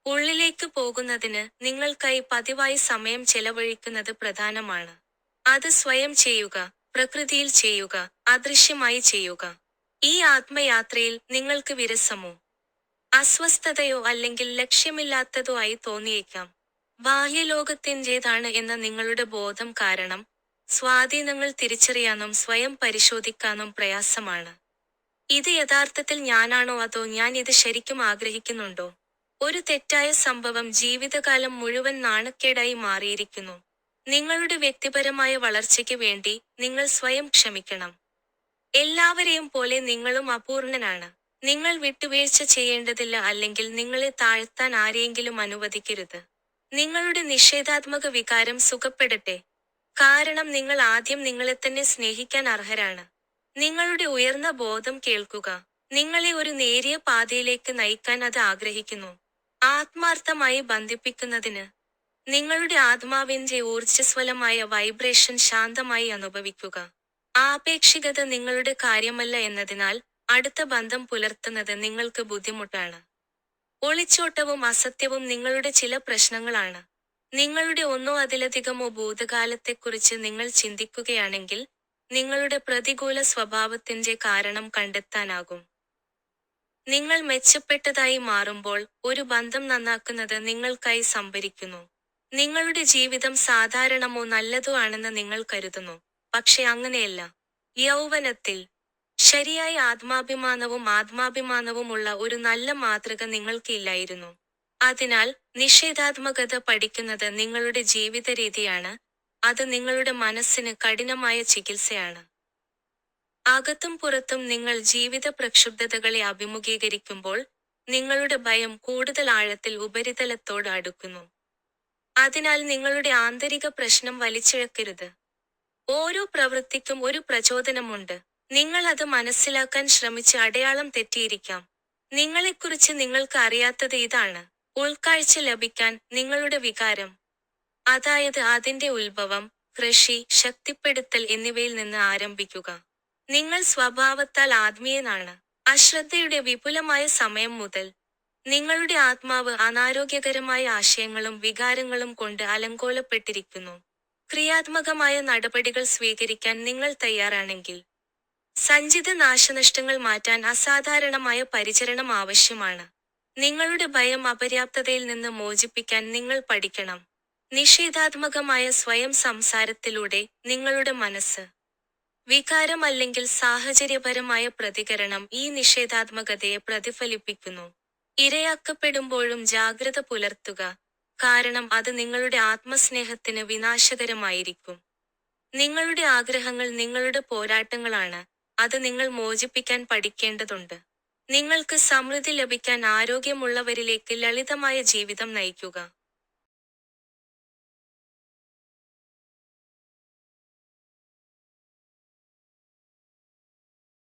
ഉള്ളിലേക്ക് പോകുന്നതിന് നിങ്ങൾക്കായി പതിവായി സമയം ചെലവഴിക്കുന്നത് പ്രധാനമാണ്. അത് സ്വയം ചെയ്യുക, പ്രകൃതിയിൽ ചെയ്യുക, അദൃശ്യമായി ചെയ്യുക. ഈ ആത്മയാത്രയിൽ നിങ്ങൾക്ക് വിരസമോ, അസ്വസ്ഥതയോ അല്ലെങ്കിൽ ലക്ഷ്യമില്ലാത്തതോ ആയി തോന്നിയേക്കാം. ബാഹ്യലോകത്തിൻ്റേതാണ് എന്ന നിങ്ങളുടെ ബോധം കാരണം സ്വാധീനങ്ങൾ തിരിച്ചറിയാനും സ്വയം പരിശോധിക്കാനും പ്രയാസമാണ്. ഇത് യഥാർത്ഥത്തിൽ ഞാനാണോ അതോ ഞാൻ ഇത് ശരിക്കും ആഗ്രഹിക്കുന്നുണ്ടോ? ഒരു തെറ്റായ സംഭവം ജീവിതകാലം മുഴുവൻ നാണക്കേടായി മാറിയിരിക്കുന്നു. നിങ്ങളുടെ വ്യക്തിപരമായ വളർച്ചയ്ക്ക് വേണ്ടി നിങ്ങൾ സ്വയം ക്ഷമിക്കണം. എല്ലാവരെയും പോലെ നിങ്ങളും അപൂർണനാണ്. നിങ്ങൾ വിട്ടുവീഴ്ച ചെയ്യേണ്ടതില്ല അല്ലെങ്കിൽ നിങ്ങളെ താഴ്ത്താൻ ആരെയെങ്കിലും അനുവദിക്കരുത്. നിങ്ങളുടെ നിഷേധാത്മക വികാരം സുഖപ്പെടട്ടെ. കാരണം നിങ്ങൾ ആദ്യം നിങ്ങളെത്തന്നെ സ്നേഹിക്കാൻ അർഹരാണ്. നിങ്ങളുടെ ഉയർന്ന ബോധം കേൾക്കുക. നിങ്ങളെ ഒരു നേരിയ പാതയിലേക്ക് നയിക്കാൻ അത് ആഗ്രഹിക്കുന്നു. ആത്മാർത്ഥമായി ബന്ധിപ്പിക്കുന്നതിന് നിങ്ങളുടെ ആത്മാവിന്റെ ഊർജ്ജസ്വലമായ വൈബ്രേഷൻ ശാന്തമായി അനുഭവിക്കുക. ആപേക്ഷികത നിങ്ങളുടെ കാര്യമല്ല എന്നതിനാൽ അടുത്ത ബന്ധം പുലർത്തുന്നത് നിങ്ങൾക്ക് ബുദ്ധിമുട്ടാണ്. ഒളിച്ചോട്ടവും അസത്യവും നിങ്ങളുടെ ചില പ്രശ്നങ്ങളാണ്. നിങ്ങളുടെ ഒന്നോ അതിലധികമോ ഭൂതകാലത്തെക്കുറിച്ച് നിങ്ങൾ ചിന്തിക്കുകയാണെങ്കിൽ നിങ്ങളുടെ പ്രതികൂല സ്വഭാവത്തിന്റെ കാരണം കണ്ടെത്താനാകും. നിങ്ങൾ മെച്ചപ്പെട്ടതായി മാറുമ്പോൾ ഒരു ബന്ധം നന്നാക്കുന്നത് നിങ്ങൾക്കായി സംഭരിക്കുന്നു. നിങ്ങളുടെ ജീവിതം സാധാരണമോ നല്ലതോ ആണെന്ന് നിങ്ങൾ കരുതുന്നു, പക്ഷെ അങ്ങനെയല്ല. യൗവനത്തിൽ ശരിയായ ആത്മാഭിമാനവും ഉള്ള ഒരു നല്ല മാതൃക നിങ്ങൾക്ക് ഇല്ലായിരുന്നു. അതിനാൽ നിഷേധാത്മകത പഠിക്കുന്നത് നിങ്ങളുടെ ജീവിതരീതിയാണ്. അത് നിങ്ങളുടെ മനസ്സിന് കഠിനമായ ചികിത്സയാണ്. അകത്തും പുറത്തും നിങ്ങൾ ജീവിത പ്രക്ഷുബ്ധതകളെ അഭിമുഖീകരിക്കുമ്പോൾ നിങ്ങളുടെ ഭയം കൂടുതൽ ആഴത്തിൽ ഉപരിതലത്തോട് അടുക്കുന്നു. അതിനാൽ നിങ്ങളുടെ ആന്തരിക പ്രശ്നം വലിച്ചിഴക്കരുത്. ഓരോ പ്രവൃത്തിക്കും ഒരു പ്രചോദനമുണ്ട്. നിങ്ങൾ അത് മനസ്സിലാക്കാൻ ശ്രമിച്ച് അടയാളം തെറ്റിയിരിക്കാം. നിങ്ങളെക്കുറിച്ച് നിങ്ങൾക്ക് അറിയാത്തത് ഇതാണ്. ഉൾക്കാഴ്ച ലഭിക്കാൻ നിങ്ങളുടെ വികാരം, അതായത് അതിന്റെ ഉത്ഭവം, കൃഷി, ശക്തിപ്പെടുത്തൽ എന്നിവയിൽ നിന്ന് ആരംഭിക്കുക. നിങ്ങൾ സ്വഭാവത്താൽ ആത്മീയനാണ്. അശ്രദ്ധയുടെ വിപുലമായ സമയം മുതൽ നിങ്ങളുടെ ആത്മാവ് അനാരോഗ്യകരമായ ആശയങ്ങളും വികാരങ്ങളും കൊണ്ട് അലങ്കോലപ്പെട്ടിരിക്കുന്നു. ക്രിയാത്മകമായ നടപടികൾ സ്വീകരിക്കാൻ നിങ്ങൾ തയ്യാറാണെങ്കിൽ സഞ്ചിത നാശനഷ്ടങ്ങൾ മാറ്റാൻ അസാധാരണമായ പരിചരണം ആവശ്യമാണ്. നിങ്ങളുടെ ഭയം അപര്യാപ്തതയിൽ നിന്ന് മോചിപ്പിക്കാൻ നിങ്ങൾ പഠിക്കണം. നിഷേധാത്മകമായ സ്വയം സംസാരത്തിലൂടെ നിങ്ങളുടെ മനസ്സ്, വികാരം അല്ലെങ്കിൽ സാഹചര്യപരമായ പ്രതികരണം ഈ നിഷേധാത്മകതയെ പ്രതിഫലിപ്പിക്കുന്നു. ഇരയാക്കപ്പെടുമ്പോഴും ജാഗ്രത പുലർത്തുക, കാരണം അത് നിങ്ങളുടെ ആത്മസ്നേഹത്തിന് വിനാശകരമായിരിക്കും. നിങ്ങളുടെ ആഗ്രഹങ്ങൾ നിങ്ങളുടെ പോരാട്ടങ്ങളാണ്. അത് നിങ്ങൾ മോചിപ്പിക്കാൻ പഠിക്കേണ്ടതുണ്ട്. നിങ്ങൾക്ക് സമൃദ്ധി ലഭിക്കാൻ ആരോഗ്യമുള്ളവരിലേക്ക് ലളിതമായ ജീവിതം നയിക്കുക.